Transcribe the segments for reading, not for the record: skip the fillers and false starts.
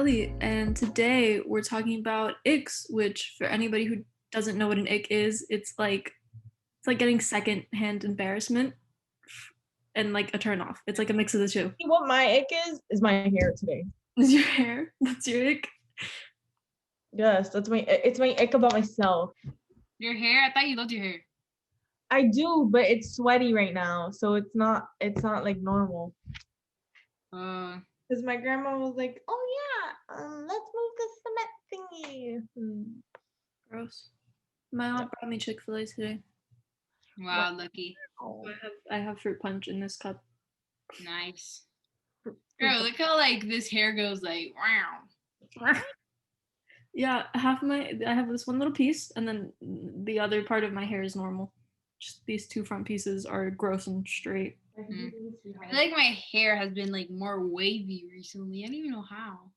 Kelly, and today we're talking about Icks, which for anybody who doesn't know what an ick is, it's like getting secondhand embarrassment and like a turn off. It's like a mix of the two. What my ick is my hair today. Is your hair? That's your ick? Yes, it's my ick about myself. Your hair? I thought you loved your hair. I do, but it's sweaty right now, so it's not like normal. Because my grandma was like, "Oh yeah, let's move the cement thingy." Gross. My aunt brought me Chick-fil-A today. Wow, lucky. Oh. I have fruit punch in this cup. Nice. Girl, look how like this hair goes like wow. Yeah, I have this one little piece, and then the other part of my hair is normal. Just these two front pieces are gross and straight. I feel like my hair has been like more wavy recently. I don't even know how.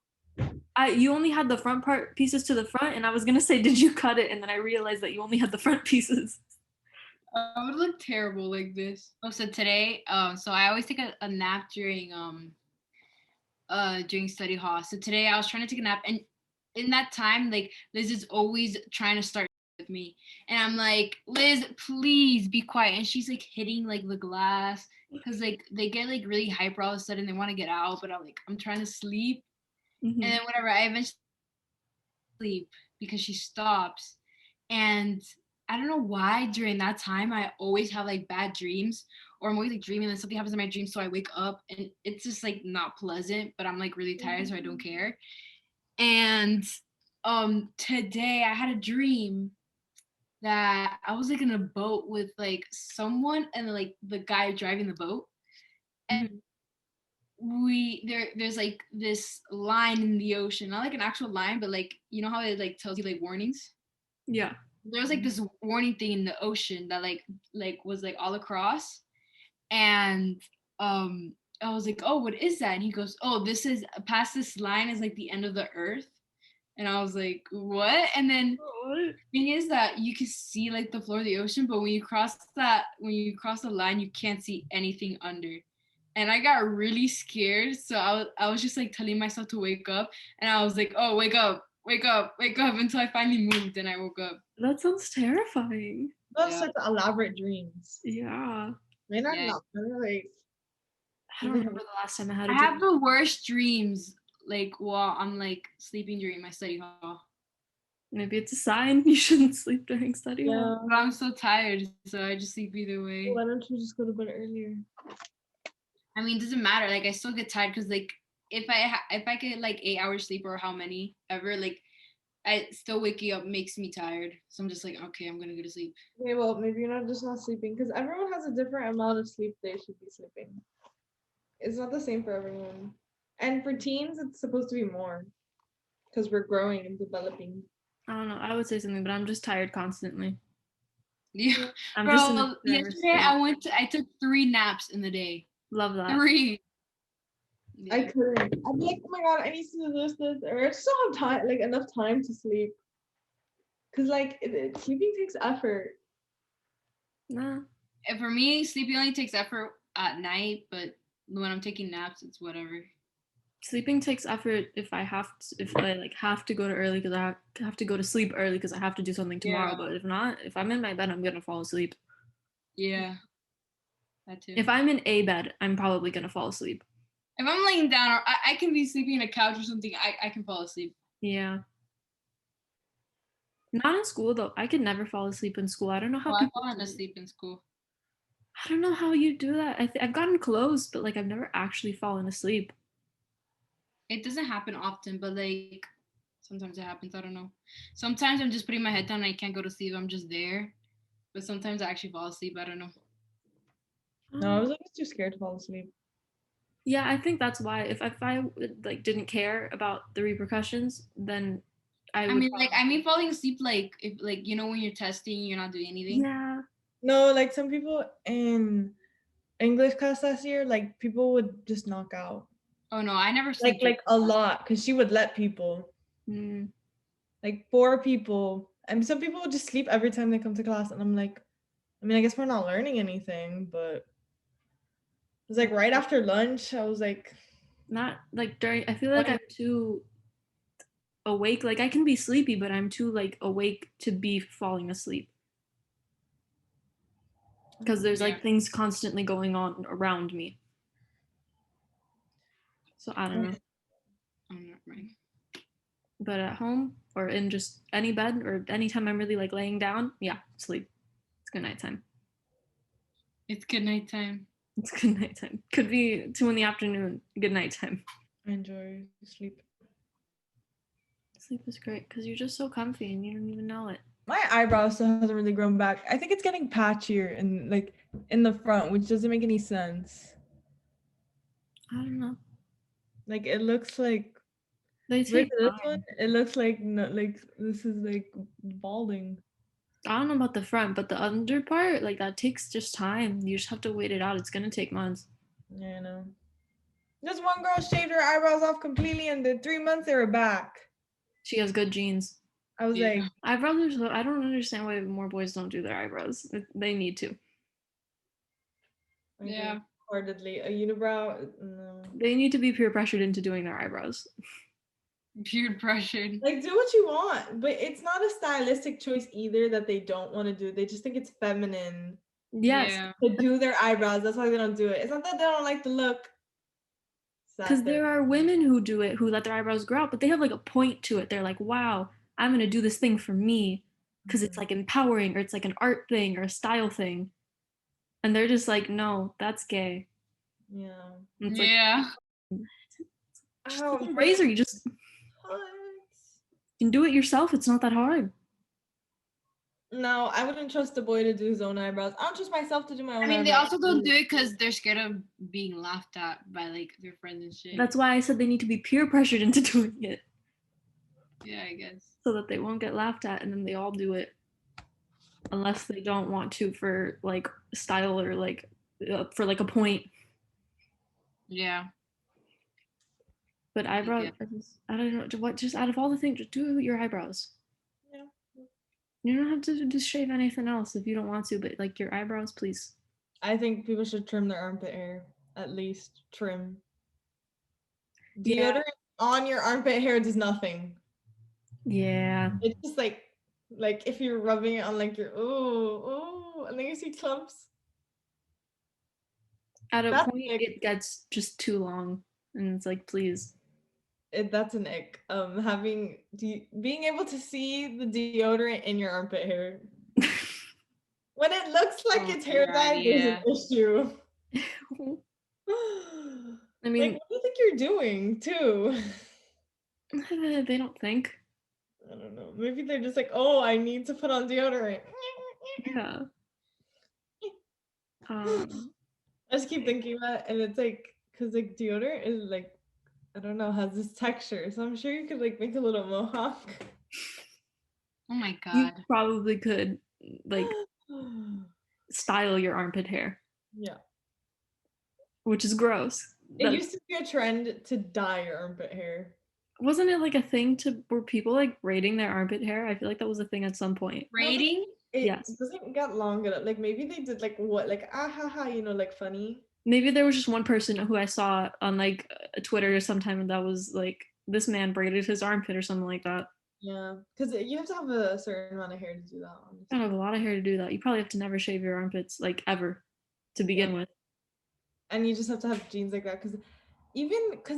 You only had the front part pieces to the front, and I was gonna say, did you cut it? And then I realized that you only had the front pieces. I would look terrible like this. Oh, so today, so I always take a nap during study hall. So today I was trying to take a nap, and in that time, like Liz is always trying to start with me, and I'm like, Liz, please be quiet. And she's like hitting like the glass because like they get like really hyper all of a sudden. They want to get out, but I'm trying to sleep. Mm-hmm. And then whatever, I eventually sleep because she stops. And I don't know why during that time I always have like bad dreams, or I'm always like dreaming that something happens in my dream, so I wake up and it's just like not pleasant, but I'm like really tired, so I don't care. And today I had a dream that I was like in a boat with like someone and like the guy driving the boat, and there's like this line in the ocean, not like an actual line, but like you know how it like tells you like warnings. Yeah, there was like this warning thing in the ocean that like was like all across, and I was like, oh, what is that? And he goes, oh, this is past this line is like the end of the earth. And I was like, what? And then the thing is that you can see like the floor of the ocean, but when you cross the line, you can't see anything under. And I got really scared, so I was just like telling myself to wake up, and I was like, oh, wake up, until I finally moved and I woke up. That sounds terrifying. Those such elaborate dreams. Yeah. They're not like. I don't remember the last time I had a I dream. have the worst dreams like while I'm like sleeping during my study hall. Maybe it's a sign you shouldn't sleep during study hall. But I'm so tired, so I just sleep either way. Why don't you just go to bed earlier? I mean, it doesn't matter. Like I still get tired because like if I get like 8 hours sleep or how many ever, like I still waking up makes me tired. So I'm just like, okay, I'm gonna go to sleep. Okay, well maybe you're not sleeping, because everyone has a different amount of sleep they should be sleeping. It's not the same for everyone. And for teens, it's supposed to be more because we're growing and developing. I don't know. I would say something, but I'm just tired constantly. Yeah. I'm Bro, just yesterday I took 3 naps in the day. Love that. 3. Yeah. I couldn't. I'd be like, oh my god, I need to do this, or I just don't have time, like enough time to sleep. Cause like sleeping takes effort. Nah. And for me, sleeping only takes effort at night, but when I'm taking naps, it's whatever. Sleeping takes effort if I have to go to early because I have to go to sleep early because I have to do something tomorrow. Yeah. But if not, if I'm in my bed, I'm gonna fall asleep. Yeah. That too. If I'm in a bed, I'm probably gonna fall asleep. If I'm laying down, or I can be sleeping in a couch or something, I can fall asleep. Yeah. Not in school though. I could never fall asleep in school. I don't know how people. I've fallen asleep in school. I don't know how you do that. I've gotten close, but like I've never actually fallen asleep. It doesn't happen often, but like sometimes it happens. I don't know. Sometimes I'm just putting my head down and I can't go to sleep. I'm just there. But sometimes I actually fall asleep. I don't know. No, I was always too scared to fall asleep. Yeah, I think that's why. If I like didn't care about the repercussions, then I would. I mean falling asleep like if like you know when you're testing, you're not doing anything. Yeah. No, like some people in English class last year, like people would just knock out. Oh no, I never sleep. Like a lot, because she would let people. Like 4 people, and some people would just sleep every time they come to class, and I'm like, I mean, I guess we're not learning anything, but it was like right after lunch, I was like, not like during. I feel like I'm too awake. Like I can be sleepy, but I'm too like awake to be falling asleep because there's Yeah. like things constantly going on around me. So I don't know. I'm not right. But at home or in just any bed or anytime I'm really like laying down, yeah, sleep. It's good night time. It's good night time. It's good night time. Could be 2 in the afternoon. Good night time. I enjoy sleep. Sleep is great because you're just so comfy and you don't even know it. My eyebrow still hasn't really grown back. I think it's getting patchier and like in the front, which doesn't make any sense. I don't know. Like it looks like They with take this time. one, it looks like no, like this is like balding. I don't know about the front, but the under part, like that takes just time. You just have to wait it out. It's gonna take months. Yeah, I know. This one girl shaved her eyebrows off completely, and in 3 months they were back. She has good genes. I was like, Eyebrows are so, I don't understand why more boys don't do their eyebrows. They need to. Yeah. Wholeheartedly, a unibrow. No. They need to be peer pressured into doing their eyebrows. Peer pressured. Like, do what you want, but it's not a stylistic choice either that they don't want to do. They just think it's feminine Yes. Yeah. to do their eyebrows. That's why they don't do it. It's not that they don't like the look. Because there are women who do it, who let their eyebrows grow out, but they have like a point to it. They're like, wow, I'm going to do this thing for me because it's like empowering or it's like an art thing or a style thing. And they're just like, no, that's gay. Yeah. And it's Yeah. like, Ow, just razor, you just can do it yourself. It's not that hard. No, I wouldn't trust a boy to do his own eyebrows. I don't trust myself to do my own I mean, they eyebrows. also don't do it because they're scared of being laughed at by like their friends and shit. That's why I said they need to be peer pressured into doing it. Yeah, I guess. So that they won't get laughed at and then they all do it. Unless they don't want to for like style or like for like a point. Yeah. But eyebrows, Yeah. I don't know what. Just out of all the things, just do your eyebrows. Yeah. You don't have to just shave anything else if you don't want to. But like your eyebrows, please. I think people should trim their armpit hair. At least trim. Yeah. Deodorant on your armpit hair does nothing. Yeah. It's just like if you're rubbing it on like your oh, and then you see clumps. At a That's point, ick. it gets just too long, and it's like, please. That's an ick. Being able to see the deodorant in your armpit hair. When it looks like it's hair dye, there's an issue. I mean, like, what do you think you're doing too? they don't think. I don't know. Maybe they're just like, oh, I need to put on deodorant. Yeah. I just keep thinking about it, and it's like, because like deodorant is like, I don't know, has this texture. So I'm sure you could like make a little mohawk. Oh my god. You probably could like style your armpit hair. Yeah. Which is gross. It used to be a trend to dye your armpit hair. Wasn't it like a thing were people like braiding their armpit hair? I feel like that was a thing at some point. Braiding? It doesn't get long enough. Like maybe they did like what, like like funny. Maybe there was just one person who I saw on like Twitter or sometime, and that was like this man braided his armpit or something like that. Yeah, because you have to have a certain amount of hair to do that. You gotta have a lot of hair to do that. You probably have to never shave your armpits like ever to begin with. And you just have to have jeans like that because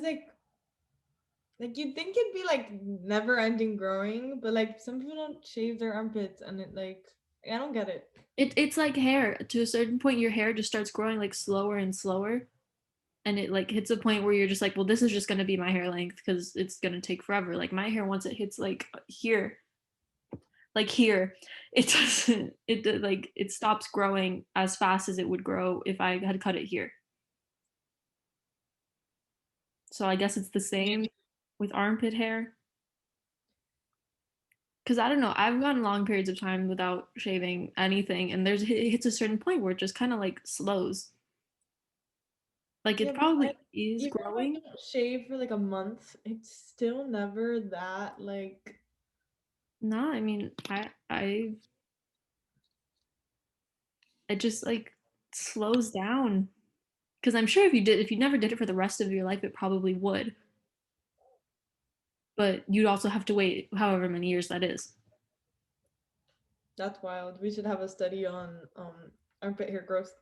like you'd think it'd be like never ending growing, but like some people don't shave their armpits and it like I don't get it. It's like hair. To a certain point, your hair just starts growing like slower and slower. And it like hits a point where you're just like, well, this is just gonna be my hair length because it's gonna take forever. Like my hair, once it hits like here, it doesn't, it stops growing as fast as it would grow if I had cut it here. So I guess it's the same with armpit hair. Because I don't know, I've gone long periods of time without shaving anything, and it hits a certain point where it just kind of like slows. Like it probably is growing. If I don't shave for like a month, it's still never that like. No, I mean, it just like slows down. Because I'm sure if you never did it for the rest of your life, it probably would. but you'd also have to wait however many years that is. That's wild. We should have a study on armpit hair growth.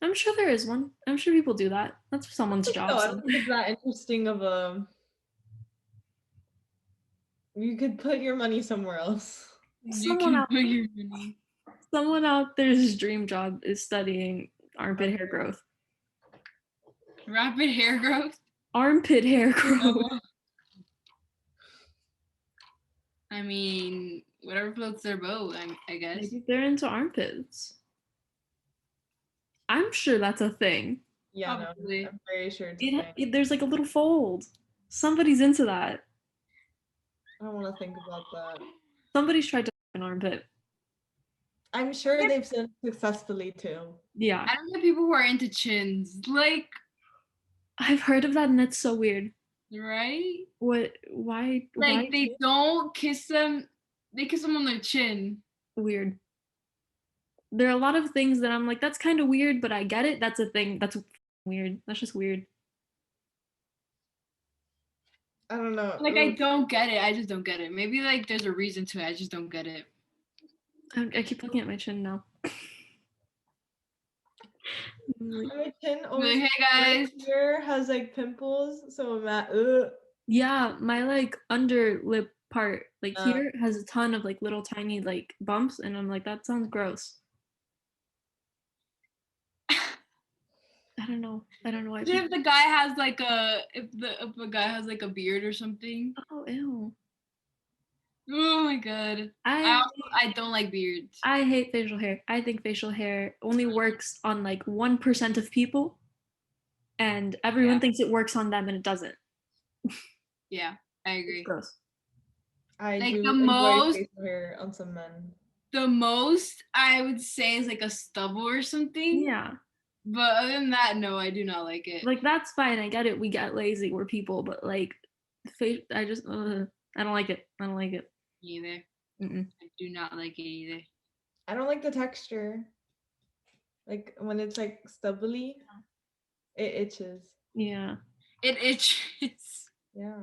I'm sure there is one. I'm sure people do that. That's someone's job. No, I So. don't think it's that interesting of a. You could put your money somewhere else. Someone out there's dream job is studying armpit hair growth. Rapid hair growth? Armpit hair growth. I mean, whatever floats their boat, I guess. Maybe they're into armpits. I'm sure that's a thing. Yeah, Probably. no, I'm very sure it's a thing. There's like a little fold. Somebody's into that. I don't want to think about that. Somebody's tried to an armpit. I'm sure they've done it successfully too. Yeah. I don't know people who are into chins. Like, I've heard of that and it's so weird. Right? What? Why? Like, why? they don't kiss them. They kiss them on their chin. Weird. There are a lot of things that I'm like, that's kind of weird, but I get it. That's a thing. That's weird. That's just weird. I don't know. Like, I don't get it. I just don't get it. Maybe like there's a reason to it. I just don't get it. I keep looking at my chin now. My chin always Like, hey guys. here has like pimples, so I'm at Yeah, my like under lip part, like here has a ton of like little tiny like bumps, and I'm like, that sounds gross. I don't know why. If the guy has like if a guy has like a beard or something. Oh ew. Oh my god. I don't like beards. I hate facial hair. I think facial hair only works on like 1% of people, and everyone thinks it works on them and it doesn't. Yeah, I agree. It's gross. I like do the enjoy most facial hair on some men. The most I would say is like a stubble or something. Yeah. But other than that, no, I do not like it. Like that's fine. I get it. We get lazy. We're people, but like, I just I don't like it. I don't like it. Either. Mm-mm. I do not like it either. I don't like the texture. Like when it's like stubbly, it itches. Yeah. It itches. Yeah.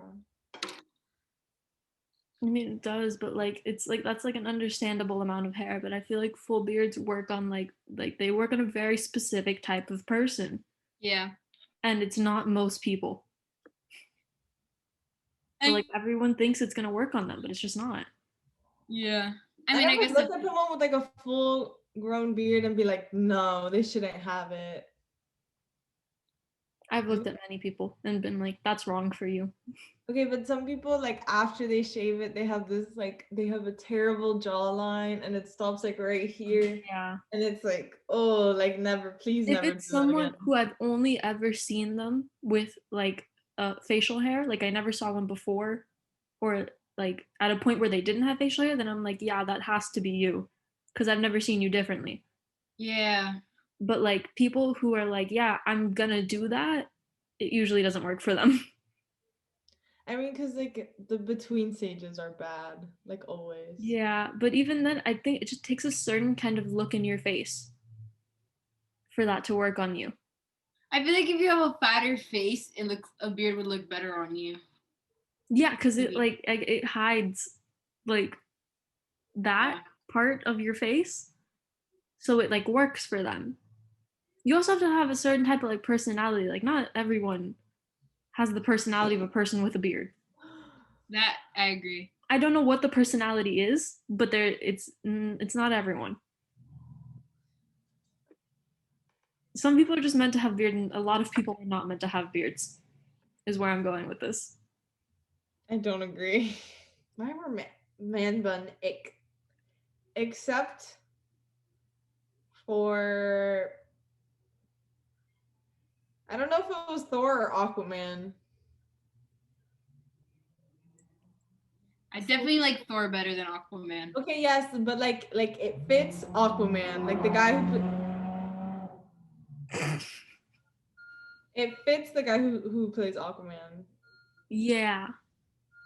I mean, it does, but like it's like that's like an understandable amount of hair. But I feel like full beards work on like they work on a very specific type of person. Yeah. And it's not most people. So like everyone thinks it's gonna work on them, but it's just not. Yeah. I mean, I guess look at someone with like a full grown beard and be like, no, they shouldn't have it. I've looked at many people and been like, that's wrong for you. Okay, but some people like after they shave it, they have this like they have a terrible jawline and it stops like right here. Yeah. And it's like, oh, like never, please never. If it's someone who I've only ever seen them with like facial hair, like I never saw one before, or like at a point where they didn't have facial hair, then I'm like, yeah, that has to be you, because I've never seen you differently. Yeah. But like people who are like, yeah, I'm gonna do that, it usually doesn't work for them. I mean, because like the between stages are bad, like always. Yeah, but even then, I think it just takes a certain kind of look in your face for that to work on you. I feel like if you have a fatter face, a beard would look better on you. Yeah, because it hides like that part of your face, so it like works for them. You also have to have a certain type of like personality. Like not everyone has the personality of a person with a beard. That I agree. I don't know what the personality is, but it's not everyone. Some people are just meant to have beard, and a lot of people are not meant to have beards. Is where I'm going with this. I don't agree. Why were man bun ick? Except for I don't know if it was Thor or Aquaman. I definitely like Thor better than Aquaman. Okay, yes, but like it fits Aquaman. Like the guy it fits the guy who plays Aquaman. Yeah.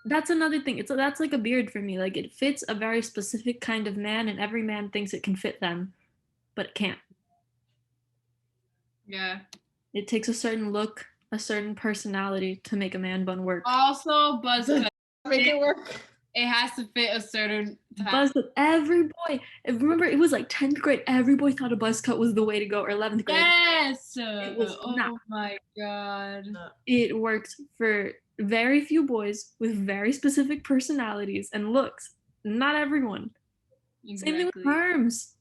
That's another thing. That's like a beard for me. Like it fits a very specific kind of man, and every man thinks it can fit them, but it can't. Yeah. It takes a certain look, a certain personality to make a man bun work. Also, buzz cut. Make it work. It has to fit a certain time. Buzz cut. Every boy. Remember, it was like 10th grade. Every boy thought a buzz cut was the way to go, or 11th grade. Yes. It was not. Oh my god. It worked for very few boys with very specific personalities and looks. Not everyone. Exactly. Same thing with perms.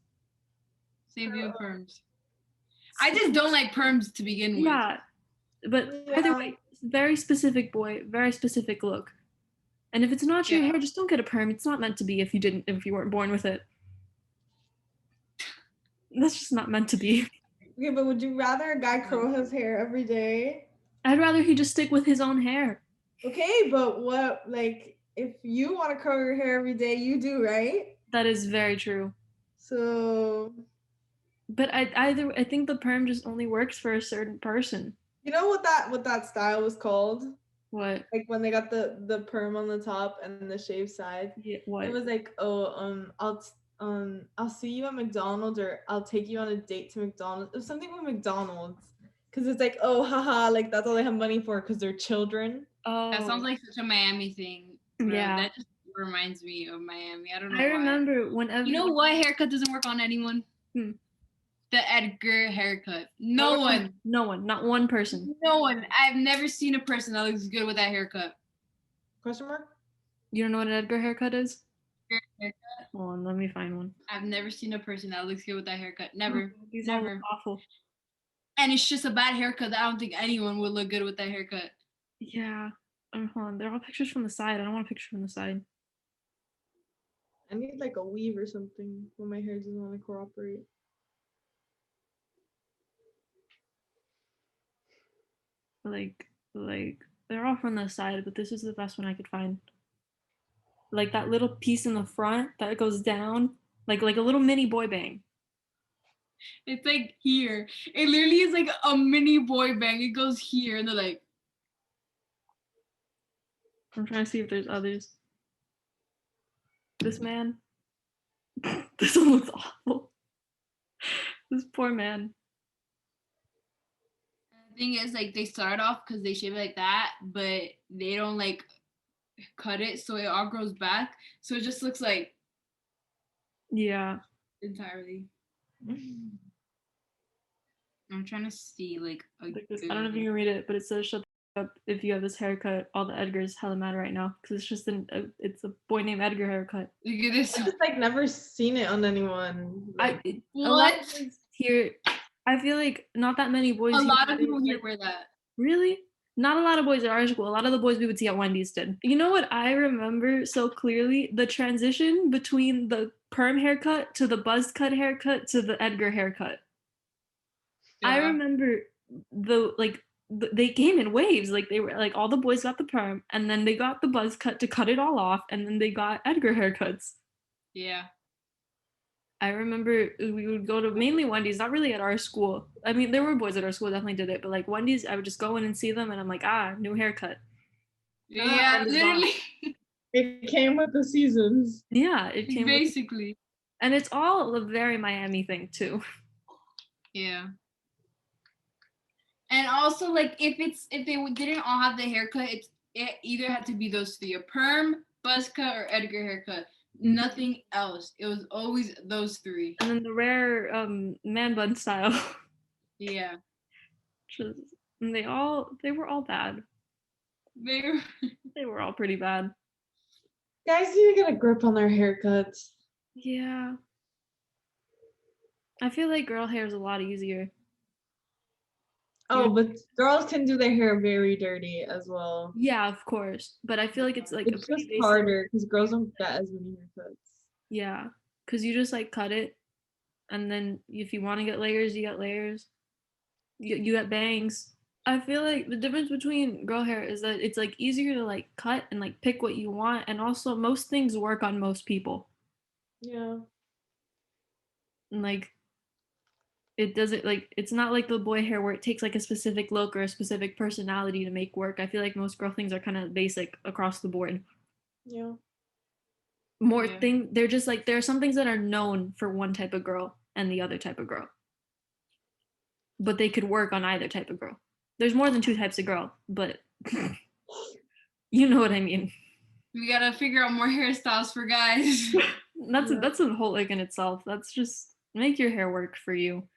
Same thing with perms. I just don't like perms to begin with. Yeah, but either way, very specific boy, very specific look. And if it's not your hair, just don't get a perm. It's not meant to be if you weren't born with it. That's just not meant to be. Okay, but would you rather a guy curl his hair every day? I'd rather he just stick with his own hair. Okay, but what, like, if you want to curl your hair every day, you do, right? That is very true. So. But I think the perm just only works for a certain person. You know what that style was called? What? Like when they got the perm on the top and the shaved side. Yeah, what? It was like, I'll see you at McDonald's, or I'll take you on a date to McDonald's. It was something with McDonald's. Cause it's like, oh haha, like that's all they have money for because they're children. Oh, that sounds like such a Miami thing. Bro. Yeah. That just reminds me of Miami. I don't know. I remember whenever. You know what haircut doesn't work on anyone? The Edgar haircut. No one. Not one person. No one. I've never seen a person that looks good with that haircut. Question mark? You don't know what an Edgar haircut is? Haircut. Hold on, let me find one. I've never seen a person that looks good with that haircut. Never. These Never. are awful. And it's just a bad haircut that I don't think anyone would look good with that haircut. Yeah. Hold on. They're all pictures from the side. I don't want a picture from the side. I need like a weave or something when my hair doesn't want to cooperate. Like they're all from the side, but this is the best one I could find. Like that little piece in the front that goes down, like a little mini boy bang. It's like here. It literally is like a mini boy bang. It goes here, and they're like. I'm trying to see if there's others. This man. This one looks awful. This poor man. The thing is, like, they start off because they shave it like that, but they don't like cut it, so it all grows back. So it just looks like. Yeah. Entirely. I'm trying to see like I don't know if you can read it, but it says shut up if you have this haircut. All the Edgars hella mad right now because it's just it's a boy named Edgar haircut. Look at this. I've just like never seen it on anyone. Like, what? Here, I feel like not that many boys. A lot of people here wear that. Really? Not a lot of boys at our school. A lot of the boys we would see at Wendy's did. You know what I remember so clearly? The transition between the perm haircut to the buzz cut haircut to the Edgar haircut. Yeah. I remember they came in waves. Like they were like all the boys got the perm, and then they got the buzz cut to cut it all off, and then they got Edgar haircuts. Yeah. I remember we would go to mainly Wendy's, not really at our school. I mean, there were boys at our school definitely did it, but like Wendy's, I would just go in and see them, and I'm like, new haircut. Yeah, literally. It came with the seasons. Yeah, it came basically. And it's all a very Miami thing too. Yeah. And also, like, if they didn't all have the haircut, it either had to be those three: a perm, buzz cut, or Edgar haircut. Nothing else. It was always those three. And then the rare man bun style. Yeah. And they were all bad. They were all pretty bad. Guys need to get a grip on their haircuts. Yeah. I feel like girl hair is a lot easier. Oh, but girls can do their hair very dirty as well. Yeah, of course. But I feel like it's like it's just harder because girls don't get as many haircuts. Yeah, because you just like cut it, and then if you want to get layers, you get layers. You get bangs. I feel like the difference between girl hair is that it's like easier to like cut and like pick what you want, and also most things work on most people. Yeah. And like it doesn't like it's not like the boy hair where it takes like a specific look or a specific personality to make work. I feel like most girl things are kind of basic across the board. Yeah. They're just like there are some things that are known for one type of girl and the other type of girl. But they could work on either type of girl. There's more than two types of girl, but you know what I mean. We gotta figure out more hairstyles for guys. That's a whole ick in itself. That's just make your hair work for you.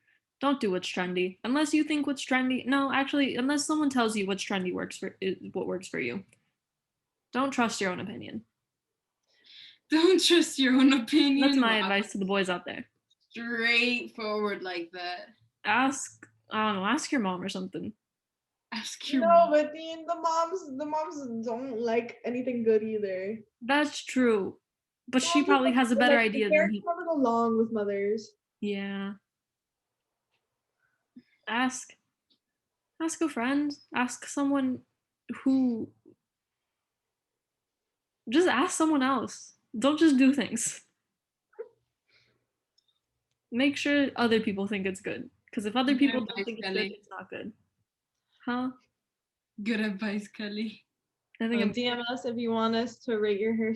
Don't do what's trendy unless you think what's trendy. No, actually, unless someone tells you what's trendy works for is what works for you. Don't trust your own opinion. Don't trust your own opinion. That's my advice to the boys out there. Straightforward like that. Ask, I don't know, ask your mom or something. Ask your No, mom. but the moms don't like anything good either. That's true, but she Moms probably are has a better like, idea the than parents he. never go along with mothers. Yeah. Ask a friend. Ask someone who. Just ask someone else. Don't just do things. Make sure other people think it's good. Because if other Good people don't advice, think it's good, Kelly. it's not good. Huh? Good advice, Kelly. I think I'm, DM us if you want us to rate your hair.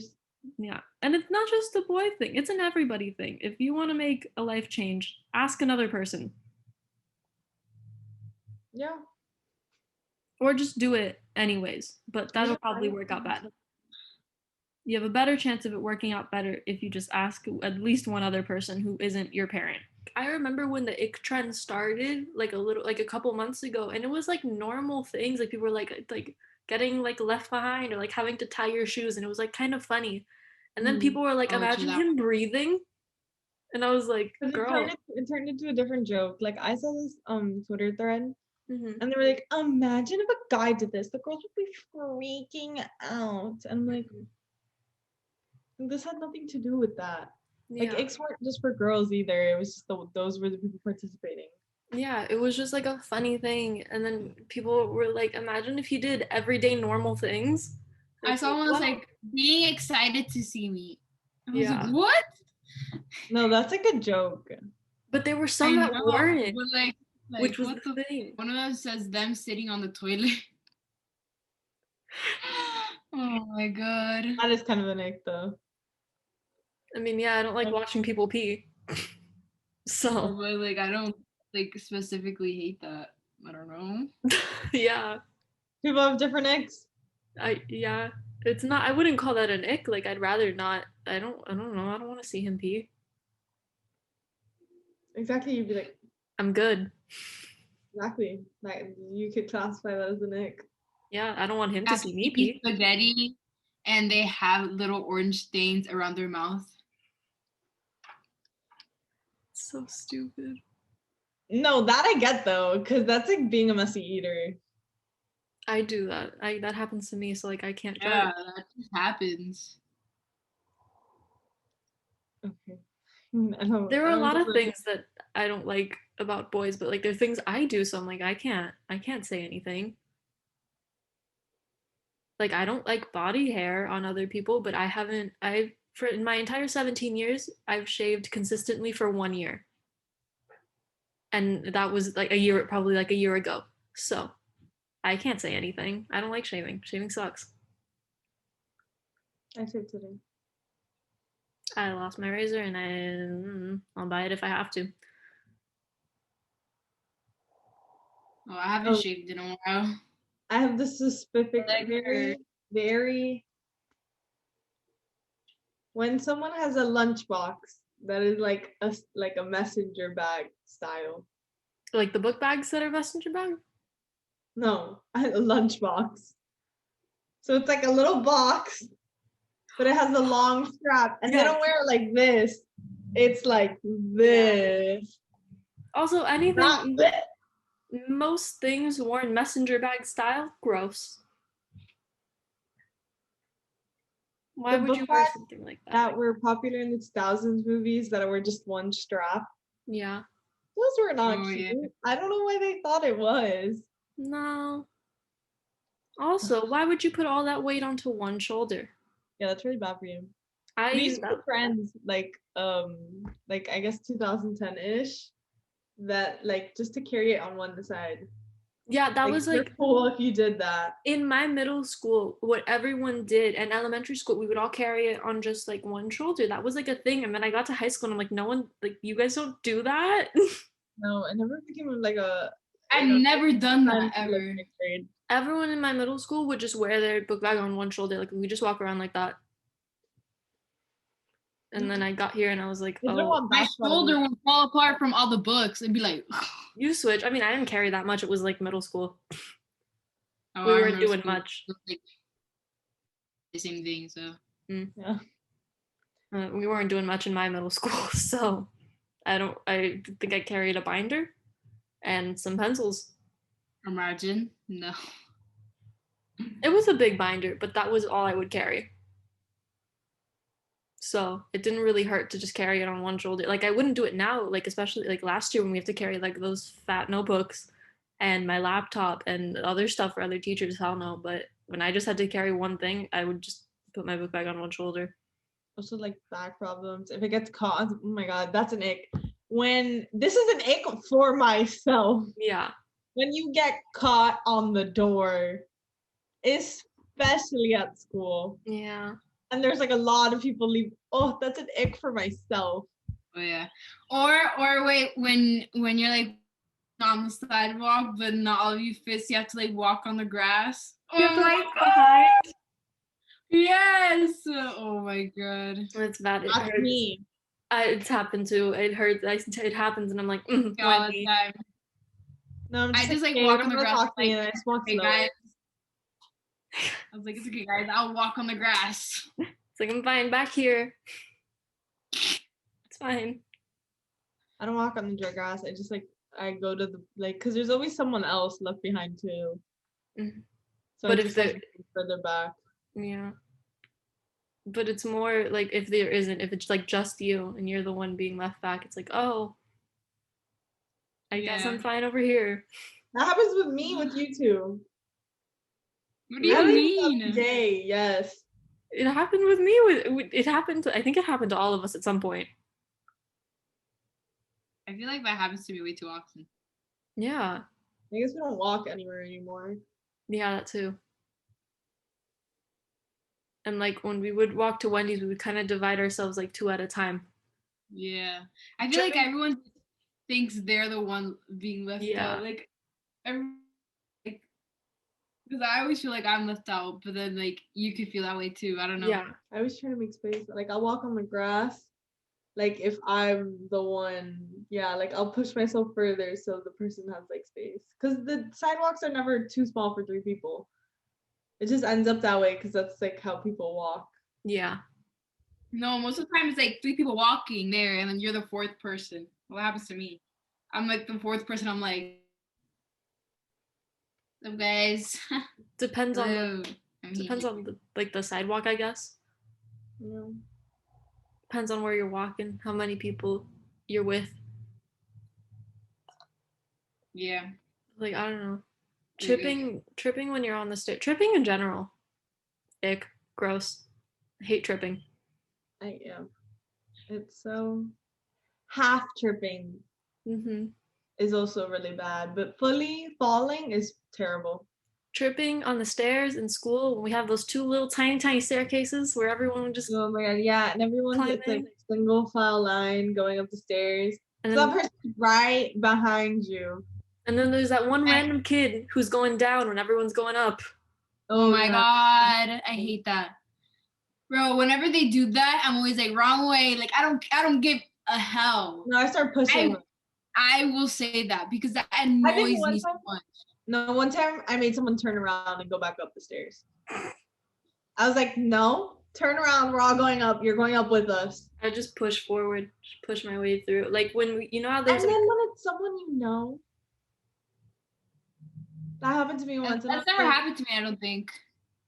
yeah. And it's not just a boy thing, it's an everybody thing. If you want to make a life change, ask another person. Yeah. Or just do it anyways. But that'll Yeah, probably work out bad. You have a better chance of it working out better if you just ask at least one other person who isn't your parent. I remember when the IchTren started, like a couple months ago, and it was like normal things, like people were like getting like left behind or like having to tie your shoes, and it was like kind of funny. And then people were like, Oh, imagine him breathing, and I was like, Because girl. it turned into a different joke. Like I saw this Twitter thread, Mm-hmm. and they were like, imagine if a guy did this, the girls would be freaking out. And I'm like, this had nothing to do with that. Like Yeah. Icks weren't just for girls either. It was just those were the people participating. Yeah, it was just like a funny thing, and then people were like, imagine if he did everyday normal things. I It's saw like, one was wow. like being excited to see me. I was Yeah. like, what? No, that's like a joke. But there were some I that know, weren't, but like which was what the the thing. one of them says them sitting on the toilet. Oh my god. That is kind of an ick though. I mean, yeah, I don't like watching people pee. Oh, So, but like I don't like specifically hate that. I don't know. yeah, People have different icks. yeah, it's not. I wouldn't call that an ick. Like, I'd rather not. I don't know. I don't want to see him pee. Exactly, you'd be like, I'm good. exactly. Like you could classify that as an ick. Yeah, I don't want him to Have see me eaten pee. spaghetti and they have little orange stains around their mouth. So stupid. No, that I get though, because that's like being a messy eater. I do that. That happens to me. So like, I can't judge. Yeah, that just happens. Okay. There are a lot of things that I don't like about boys, but like there are things I do, so I'm like, I can't say anything. Like I don't like body hair on other people, but I've for in my entire 17 years, I've shaved consistently for 1 year. And that was like probably like a year ago. So I can't say anything. I don't like shaving. Shaving sucks. I shaved today. I lost my razor and I'll buy it if I have to. Oh, I haven't shaved in a while. I have this specific, very. When someone has a lunchbox that is like a messenger bag style. Like the book bags that are messenger bag? No, a lunchbox. So it's like a little box, but it has a long strap, and they don't wear it like this. It's like this. Also, anything. Not this. Most things worn messenger bag style, gross. Why would you wear something like that? That were popular in the 2000s movies that were just one strap. Yeah. Those were not cute. Yeah. I don't know why they thought it was. No. Also, why would you put all that weight onto one shoulder? Yeah, that's really bad for you. We used to be friends like I guess 2010-ish that like just to carry it on one side. Yeah, that was like cool if you did that. In my middle school, what everyone did, and elementary school, we would all carry it on just like one shoulder. That was like a thing. And then I got to high school and I'm like, no one, like, you guys don't do that. No, it never became like a I've never done that ever. Everyone in my middle school would just wear their book bag on one shoulder. Like we just walk around like that. And then I got here and I was like, oh, my shoulder would fall apart from all the books. It'd be like, you switch. I mean, I didn't carry that much. It was like middle school. oh, We weren't doing much. Like the same thing, so. Yeah. We weren't doing much in my middle school, so I think I carried a binder and some pencils. Imagine. No. It was a big binder, but that was all I would carry. So it didn't really hurt to just carry it on one shoulder. Like I wouldn't do it now, like especially like last year when we have to carry like those fat notebooks and my laptop and other stuff for other teachers, hell no. But when I just had to carry one thing, I would just put my book bag on one shoulder. Also like back problems. If it gets caught, oh my god, that's an ick. When this is an ick for myself. Yeah. When you get caught on the door, especially at school. Yeah. And there's like a lot of people leave. Oh, that's an ick for myself. Oh yeah. Or wait, when you're like on the sidewalk, but not all of you fits, you have to like walk on the grass. You have to like behind. Yes. Oh my god. It's bad. It That's hurts. me. It's happened too. It hurts. It happens, and I'm like, all the time. No, I just like walk on the grass. Like, hey guys. I was like, it's okay, guys. I'll walk on the grass. It's like I'm fine back here. It's fine. I don't walk on the grass. I just like I go to the like because there's always someone else left behind too. Mm-hmm. So but if they're further back. Yeah. But it's more like if there isn't, if it's like just you and you're the one being left back, it's like, oh, I guess I'm fine over here. That happens with me with you two. What do you mean? Day, yes. It happened with me. It happened. I think it happened to all of us at some point. I feel like that happens to me way too often. Yeah. I guess we don't walk anywhere anymore. Yeah, that too. And like when we would walk to Wendy's, we would kind of divide ourselves like two at a time. Yeah. I feel like everyone thinks they're the one being left out. Like, because I always feel like I'm left out, but then like you could feel that way too. I don't know. Yeah. I always try to make space. Like I'll walk on the grass. Like if I'm the one, like I'll push myself further so the person has like space. Because the sidewalks are never too small for 3 people. It just ends up that way because that's like how people walk. Yeah. No, most of the time it's like 3 people walking there and then you're the 4th person. What happens to me? I'm like the 4th person. I'm like, so guys. Depends on the sidewalk, I guess. Yeah. Depends on where you're walking, how many people you're with. Yeah. Like I don't know. Tripping when you're on the stairs. Tripping in general. Ick. Gross. I hate tripping. It's so half tripping is also really bad, but fully falling is terrible. Tripping on the stairs in school when we have those 2 little tiny staircases where everyone just oh my god, yeah, and everyone's like single file line going up the stairs. And so that person's right behind you. And then there's that one random kid who's going down when everyone's going up. Oh my god, I hate that. Bro, whenever they do that, I'm always like, wrong way. Like, I don't give a hell. No, I start pushing. I will say that because that annoys me so much. No, one time I made someone turn around and go back up the stairs. I was like, no, turn around. We're all going up. You're going up with us. I just push forward, just push my way through. Like when you know how there's. And then when it's someone you know. That happened to me once. That's never happened to me, I don't think.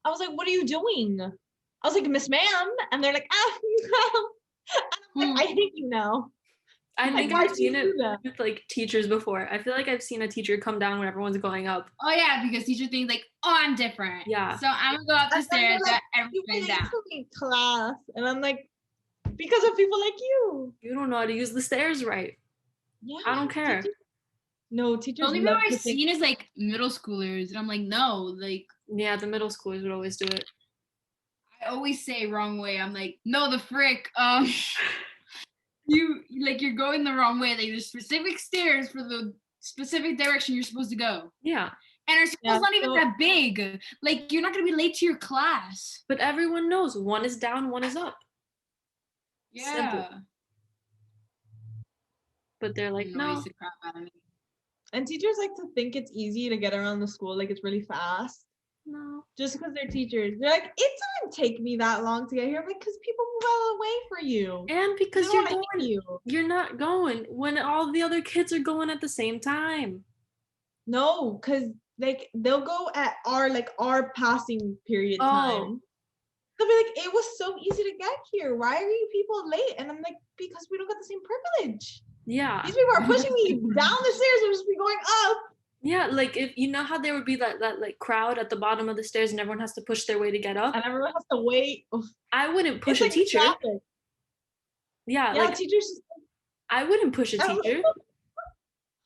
I was like, what are you doing? I was like, Miss Ma'am. And they're like, no. And I'm like, I hate you now. I think I've seen it with like teachers before. I feel like I've seen a teacher come down when everyone's going up. Oh yeah, because teacher thinks like, oh, I'm different. Yeah. So I'm gonna go up the stairs like, everything down. Class. And I'm like, because of people like you. You don't know how to use the stairs right. Yeah. I don't care. No, teachers. The only people I've seen is like middle schoolers, and I'm like, no, like. Yeah, the middle schoolers would always do it. I always say wrong way. I'm like, no, the frick. You're going the wrong way. Like there's specific stairs for the specific direction you're supposed to go. Yeah. And our school's not even that big. Like, you're not gonna be late to your class. But everyone knows one is down, one is up. Yeah. Simple. But they're like, no. The crap out of me. And teachers like to think it's easy to get around the school, like it's really fast. No. Just because they're teachers. They're like, it didn't take me that long to get here, because people move out of the way for you. And because you're not going when all the other kids are going at the same time. No, because like they'll go at our passing period time. They'll be like, it was so easy to get here. Why are you people late? And I'm like, because we don't get the same privilege. Yeah. These people are pushing me down the stairs. I'm just be going up. Yeah, like if you know how there would be that like crowd at the bottom of the stairs and everyone has to push their way to get up. And everyone has to wait. I wouldn't push a teacher. Traffic. Yeah, like teachers. I wouldn't push a teacher.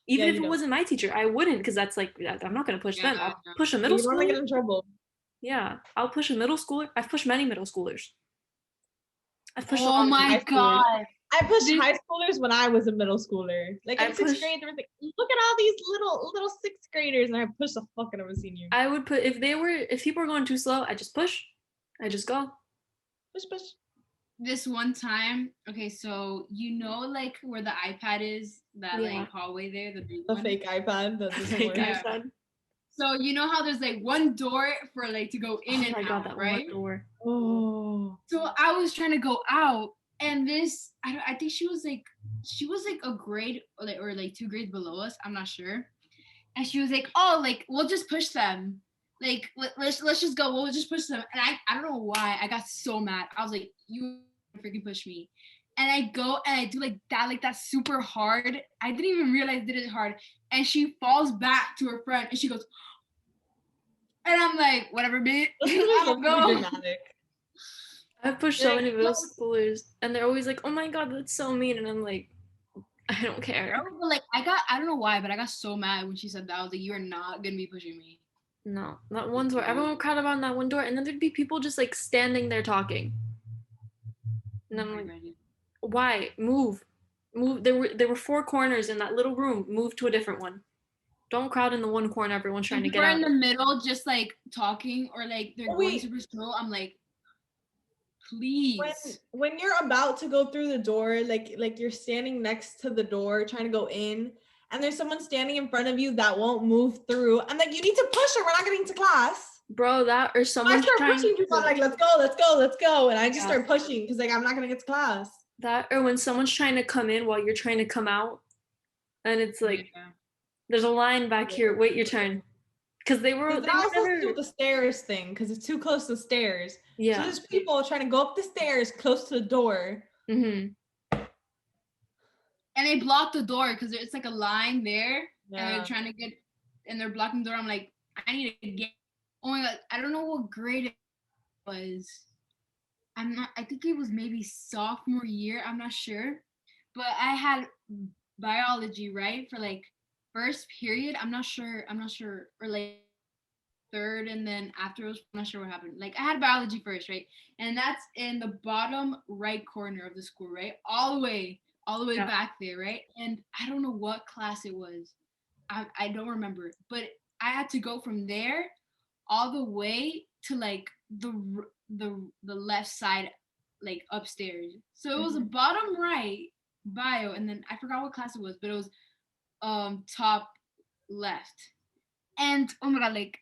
Even if it wasn't my teacher, I wouldn't, because that's like, I'm not going to push them. I'll push a middle schooler. You don't want to get in trouble. Yeah, I'll push a middle schooler. I've pushed many middle schoolers. I've pushed oh my god. I pushed high schoolers when I was a middle schooler. Like in sixth grade, they were like, look at all these little sixth graders, and I pushed the fuck out of a senior. I would put, if people were going too slow, I just push. I just go. Push. This one time, okay, so you know like where the iPad is, that like hallway there, the fake iPad. The fake iPad. So you know how there's like one door for like to go in and out, that right? One door. Oh. So I was trying to go out, and this I think she was like a grade or like 2 grades below us. I'm not sure. And she was like, "Oh, like we'll just push them. Like let's just go. We'll just push them." And I don't know why I got so mad. I was like, "You freaking push me!" And I go and I do like that super hard. I didn't even realize I did it hard. And she falls back to her friend and she goes, and I'm like, whatever, bitch. I'll go. I've pushed so many middle schoolers and they're always like, oh my god, that's so mean. And I'm like, I don't care. But like I don't know why, but I got so mad when she said that. I was like, you are not gonna be pushing me. No, that one door. Everyone would crowd around that one door, and then there'd be people just like standing there talking. And I'm like, why? Move. There were 4 corners in that little room. Move to a different one. Don't crowd in the one corner everyone's trying to get out. If we're in the middle just like talking or like they're going super slow, I'm like, please. When you're about to go through the door, like you're standing next to the door trying to go in, and there's someone standing in front of you that won't move through, I'm like, you need to push her. We're not getting to class. Bro, that or someone. I start pushing people. I'm like, let's go. And I just start pushing because like I'm not gonna get to class. That or when someone's trying to come in while you're trying to come out, and it's like, there's a line back here. Wait your turn. Because they were also do the stairs thing because it's too close to the stairs. Yeah. So there's people trying to go up the stairs close to the door. Mm-hmm. And they block the door because it's like a line there, yeah. And they're trying to get, and they're blocking the door. I'm like, I need to get. Oh my god, I don't know what grade it was. I think it was maybe sophomore year. I'm not sure, but I had biology, right, for like first period. I'm not sure, or like third, and then afterwards, I'm not sure what happened. Like I had biology first, right, and that's in the bottom right corner of the school, right, all the way back there, right, and I don't know what class it was. I don't remember, but I had to go from there all the way to like the left side, like upstairs. So it was a bottom right bio, and then I forgot what class it was, but it was top left. And oh my god, like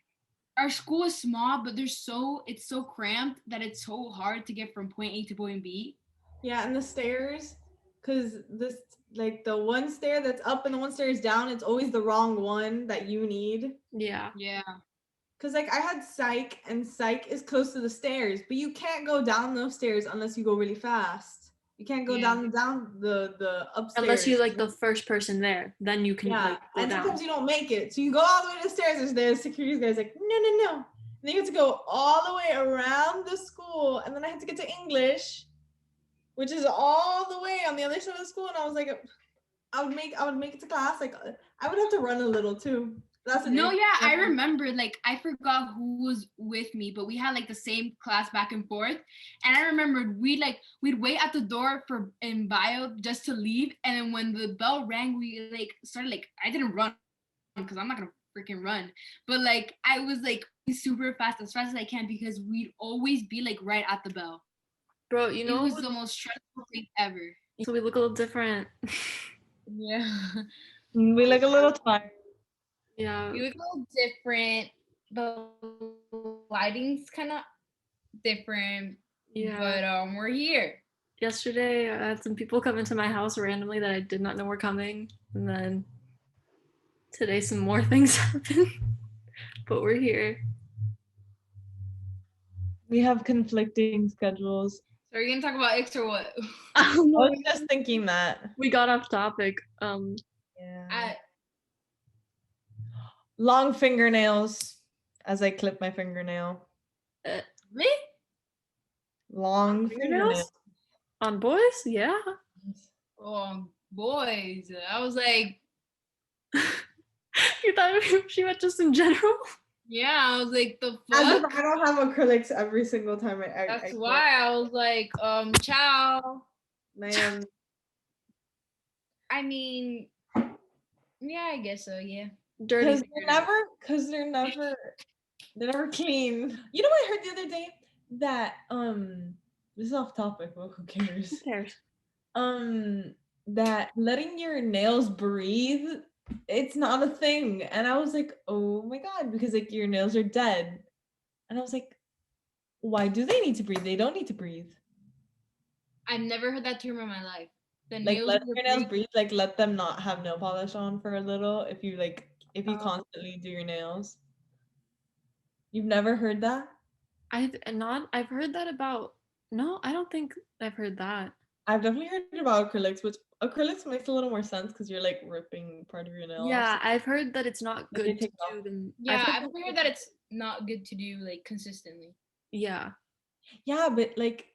our school is small, but it's so cramped that it's so hard to get from point A to point B. Yeah, and the stairs, because this like the one stair that's up and the one stair is down, it's always the wrong one that you need. Yeah. Because like I had psych, and psych is close to the stairs, but you can't go down those stairs unless you go really fast. You can't go down the upstairs. Unless you're like the first person there, then you can like, go and down. Sometimes you don't make it. So you go all the way to the stairs, and there's security guys like, no. And then you have to go all the way around the school, and then I had to get to English, which is all the way on the other side of the school. And I was like, I would make it to class. Like I would have to run a little too. That's an No, ick. yeah, I remember. Like, I forgot who was with me, but we had like the same class back and forth. And I remembered we'd wait at the door for in bio just to leave. And then when the bell rang, we like started like I didn't run because I'm not gonna freaking run, but like I was like super fast, as fast as I can, because we'd always be like right at the bell. Bro, you It know, was the most stressful thing ever. so we look a little different. Yeah. We look a little tired. Yeah. You look a little different. The lighting's kind of different, Yeah. but we're here. Yesterday, I had some people come into my house randomly that I did not know were coming, and then today some more things happened. But we're here. We have conflicting schedules. So are you gonna talk about Icks or what? I was just thinking that. We got off topic. Yeah. Long fingernails as I clip my fingernail. Really? Long fingernails. On boys? Yeah. Oh, boys. I was like, You thought she meant just in general? yeah, I was like, the As if fuck? I don't have acrylics every single time That's why I was like, ciao. Man. I mean, yeah, I guess so, yeah. Dirty. Because they're never clean. You know what I heard the other day? That this is off topic, but who cares? Who cares? That letting your nails breathe, it's not a thing. And I was like, oh my god, because like your nails are dead. And I was like, why do they need to breathe? They don't need to breathe. I've never heard that term in my life. The Like nails let will your nails breathe. breathe, like let them not have nail polish on for a little if you constantly do your nails. You've never heard that? I've heard that about. No, I don't think I've heard that. I've definitely heard about acrylics, which acrylics makes a little more sense because you're like ripping part of your nail Yeah, off. I've heard that it's not good to do them. Yeah, I've heard that it's not good to do like consistently. Yeah. Yeah, but like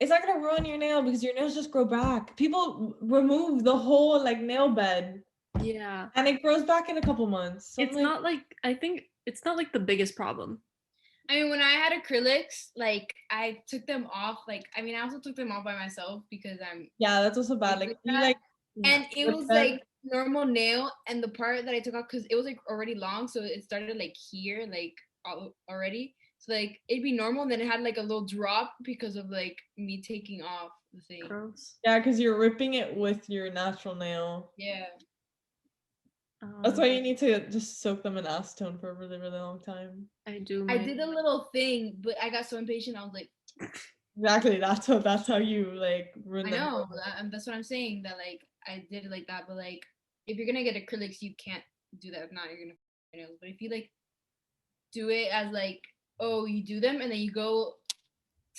it's not gonna ruin your nail because your nails just grow back. People remove the whole like nail bed. Yeah. And it grows back in a couple months. So It's not like I think it's not like the biggest problem. I mean, when I had acrylics, like I took them off. Like, I mean, I also took them off by myself because I'm. Yeah, that's also bad. Like you like. And it was like normal nail, and the part that I took off because it was like already long, so it started like here, like already. So like it'd be normal, and then it had like a little drop because of like me taking off the thing. Gross. Yeah, because you're ripping it with your natural nail. Yeah. That's why you need to just soak them in acetone for a really, really long time. I do. I did a little thing, but I got so impatient. I was like, exactly. That's how you like ruin. I know. That's what I'm saying. That like I did it like that, but like if you're gonna get acrylics, you can't do that. If not, you're gonna nails. But if you like do it as like, oh, you do them and then you go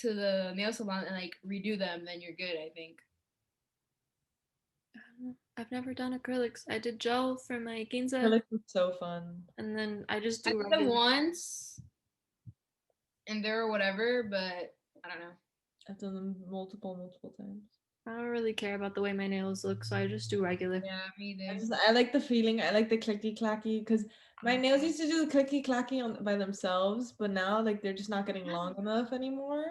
to the nail salon and like redo them, then you're good, I think. I've never done acrylics. I did gel for my ginza. Acrylics was so fun. And then I just do. I did them once, and they're whatever, but I don't know. I've done them multiple times. I don't really care about the way my nails look, so I just do regular. Yeah, me either. I like the feeling. I like the clicky clacky because my nails used to do the clicky clacky by themselves, but now like they're just not getting long enough anymore.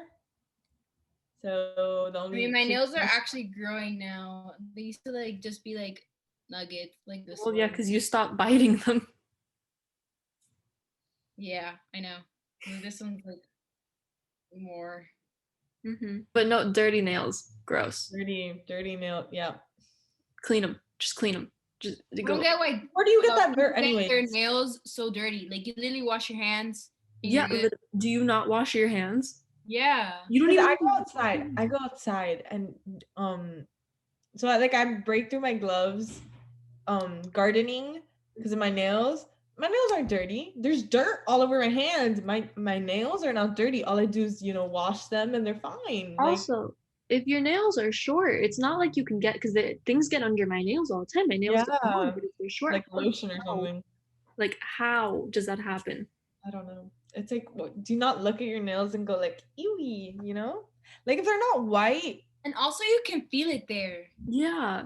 So the only. I mean, my nails are actually growing now. They used to like just be like nuggets, like this. Well, yeah, because you stopped biting them. Yeah, I know. This one's like more. But no, dirty nails. Gross. Dirty nail. Yeah. Clean them. Just clean them. Just go. I don't get why. Where do you get that dirt anyway? Their nails so dirty. Like you literally wash your hands. Yeah, but do you not wash your hands? Yeah. You don't even. I go outside and so I break through my gloves gardening because of my nails. My nails aren't dirty. There's dirt all over my hands. My nails are not dirty. All I do is, wash them and they're fine. Also, if your nails are short, it's not like you can get, because things get under my nails all the time. My nails get long, but if they're short, like lotion or something. Like, how does that happen? I don't know. It's like, do not look at your nails and go like, ewy, Like if they're not white. And also you can feel it there. Yeah.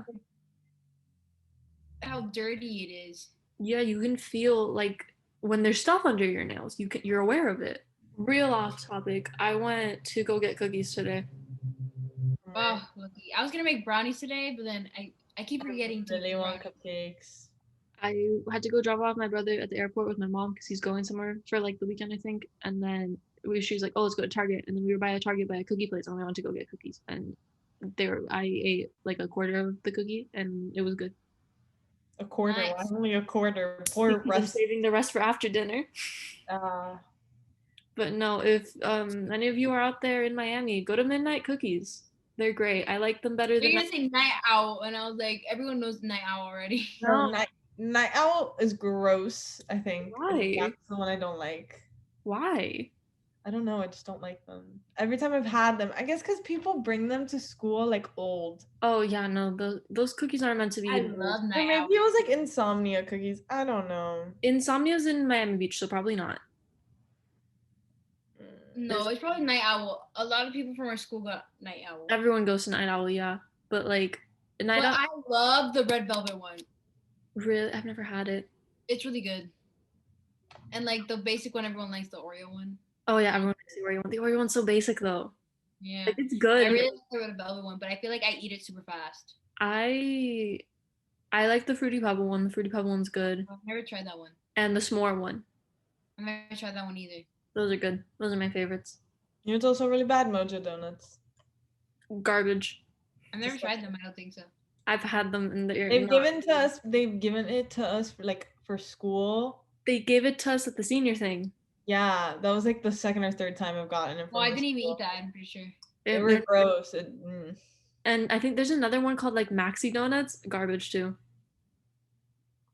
How dirty it is. Yeah, you can feel like when there's stuff under your nails, you're aware of it. Real off topic. I went to go get cookies today. Oh, lucky. I was gonna make brownies today, but then I keep forgetting to Really make want brownies. cupcakes. I had to go drop off my brother at the airport with my mom because he's going somewhere for like the weekend, I think. And then she was like, "Oh, let's go to Target." And then we were by a Target by a cookie place, and we went to go get cookies. And I ate like a quarter of the cookie, and it was good. A quarter. Why Nice. only a quarter? Poor Because I'm rest. saving the rest for after dinner. But no, if any of you are out there in Miami, go to Midnight Cookies. They're great. I like them better than You're gonna say night owl, and I was like, everyone knows night owl already. No, no. night owl is gross, I think. Why? That's the one I don't like. Why? I don't know. I just don't like them. Every time I've had them, I guess because people bring them to school like old. Oh yeah, no, those cookies aren't meant to be I eaten. love Or night maybe owl. it was like insomnia cookies. I don't know. Insomnia's in Miami Beach, so probably not. No, it's probably night owl. A lot of people from our school got night owl. Everyone goes to Night Owl, yeah. But like Night But Owl, I love the red velvet one. really, I've never had it. It's really good. And like the basic one, everyone likes the Oreo one. Oh yeah, everyone likes the Oreo one. The Oreo one's so basic though. Yeah. Like it's good. I really like the red velvet one, but I feel like I eat it super fast. I like the Fruity Pebble one. The Fruity Pebble one's good. I've never tried that one. And the s'more one. I've never tried that one either. Those are good. Those are my favorites. You know, it's also really bad, Mojo Donuts. Garbage. I've never tried them. I don't think so. I've had them in the area. They've given it to us for school. They gave it to us at the senior thing. Yeah, that was like the second or third time I've gotten it. Well, I didn't even eat that. I'm pretty sure. They were gross. And I think there's another one called like Maxi Donuts. Garbage too.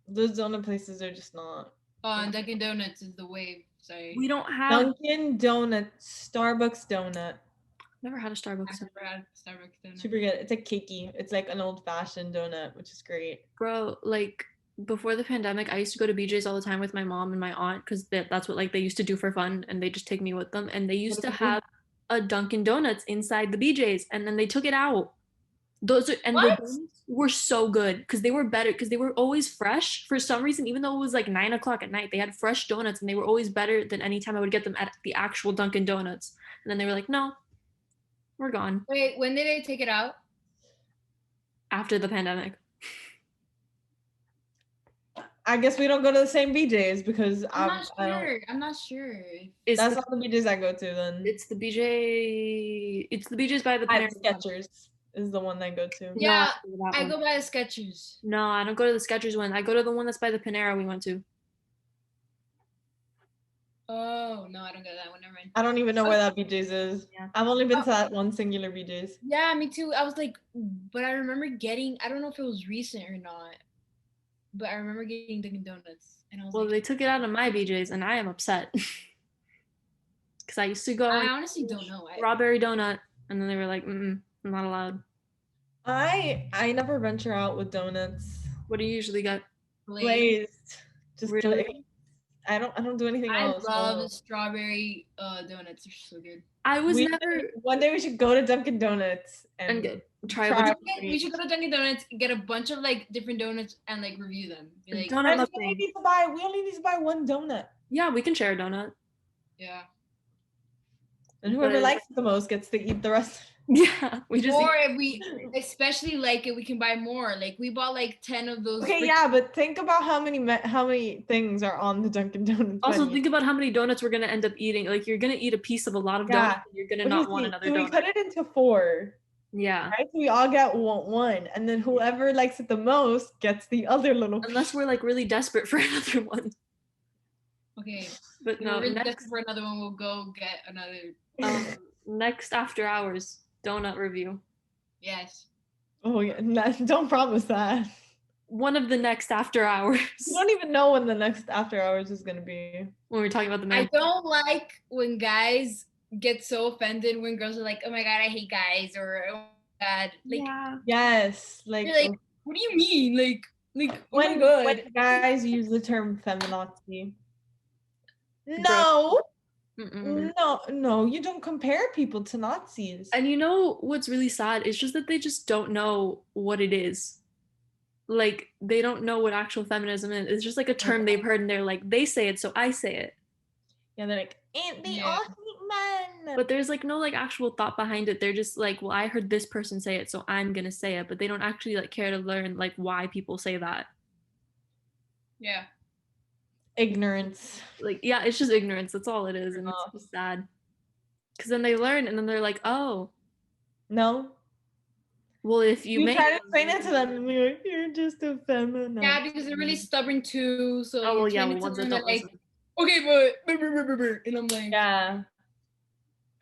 Those donut places are just not. Oh, and Dunkin' Donuts is the wave. Sorry. We don't have Dunkin' Donut, Starbucks donut. Never had a Starbucks. I've never had Starbucks donut. Super good. It's like cakey. It's like an old-fashioned donut, which is great. Bro, like before the pandemic, I used to go to BJ's all the time with my mom and my aunt because that's what like they used to do for fun, and they just take me with them. And they used to have a Dunkin' Donuts inside the BJ's, and then they took it out. The donuts were so good because they were better because they were always fresh for some reason. Even though it was like 9 o'clock at night, they had fresh donuts, and they were always better than any time I would get them at the actual Dunkin' Donuts. And then they were like, "No, we're gone." Wait, when did they take it out? After the pandemic. I guess we don't go to the same BJ's because I'm not sure. That's not the BJ's I go to then. It's the BJ. It's the BJ's by the Skechers is the one I go to. Yeah, I go by the Skechers. No, I don't go to the Skechers one. I go to the one that's by the Panera we went to. Oh no, I don't go to that one. Never mind. I don't even know where that BJ's is. Yeah. I've only been to that one singular BJ's. Yeah, me too. I was like, but I remember getting. I don't know if it was recent or not, but I remember getting Dunkin' Donuts, and I was well, they took it out of my BJ's, and I am upset because I used to go. I honestly don't know. Strawberry donut, and then they were like, I'm not allowed. I never venture out with donuts. What do you usually get? Glazed. Just really? glazed. I don't do anything else. I love the strawberry donuts. They're so good. I was never. One day we should go to Dunkin' Donuts and try. We should go to Dunkin' Donuts, get a bunch of like different donuts, and like review them. Be like, we only need to buy one donut. Yeah, we can share a donut. Yeah. And whoever likes it the most gets to eat the rest. Yeah, we just. Or if we especially like it, we can buy more. Like we bought like 10 of those. Okay, yeah, but think about how many things are on the Dunkin' Donuts. Also, menu. think about how many donuts we're gonna end up eating. Like you're gonna eat a piece of a lot of donuts. And you're gonna not want another donut. We cut it into 4. Yeah. Right? We all get one, and then whoever likes it the most gets the other little. Unless we're like really desperate for another one. Okay. But no, next for another one, we'll go get another. Next after hours donut review. Yes. Oh yeah, don't promise that. One of the next after hours. You don't even know when the next after hours is gonna be. When we're talking about the man. I don't like when guys get so offended when girls are like, "Oh my god, I hate guys," or "Oh my god." Like, yeah. Yes. Like. You're like, what do you mean? Like when guys use the term feminazi. No. No, you don't compare people to Nazis. And you know what's really sad? It's just that they just don't know what it is. like they don't know what actual feminism is. It's just like a term they've heard and they're like, they say it, so I say it. Yeah, they're like, and they Yeah. all hate men. But there's like no like actual thought behind it. They're just like, well, I heard this person say it, so I'm gonna say it. But they don't actually like care to learn like why people say that. Yeah. Ignorance. Like, yeah, it's just ignorance. That's all it is, and it's just sad. Because then they learn, and then they're like, oh, No. well, if you make try to explain it to them, and you're like, you're just a feminist. Yeah, because they're really stubborn too. So oh well, yeah, explain well, it to ones that them, don't they're like, listen. okay, but and I'm like, Yeah.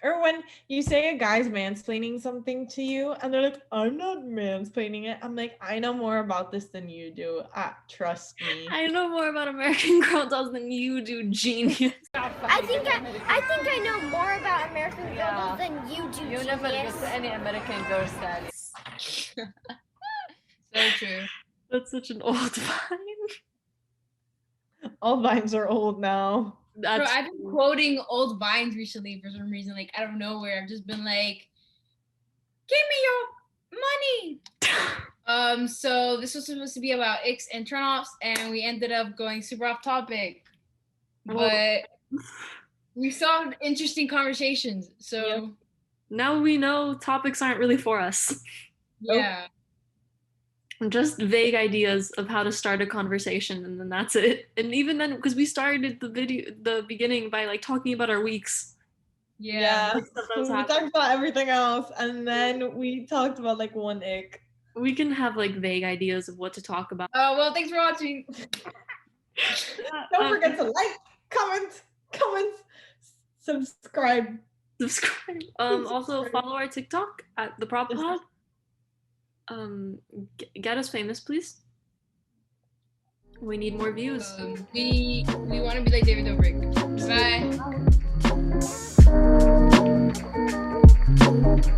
Or when you say a guy's mansplaining something to you, and they're like, I'm not mansplaining it. I'm like, I know more about this than you do. Trust me. I know more about American Girl dolls than you do, genius. I think I know more about American Girl dolls than you do, You never genius. looked at any American Girl dolls. so true. That's such an old vine. All vines are old now. That's Bro, I've been quoting old vines recently for some reason, like out of nowhere. I've just been like, "Give me your money." So this was supposed to be about icks and turnoffs, and we ended up going super off topic. But we still had interesting conversations. So now we know topics aren't really for us. yeah. Just vague ideas of how to start a conversation, and then that's it. And even then, because we started the beginning by like talking about our weeks. Yeah. Like, stuff that was We happening. talked about everything else, and then we talked about like one ick. We can have like vague ideas of what to talk about. Well, thanks for watching. Don't forget to like, comment, subscribe. Subscribe. Also follow our TikTok at the Prob Pod. Get us famous, please. We need more views. We want to be like David Dobrik. Bye.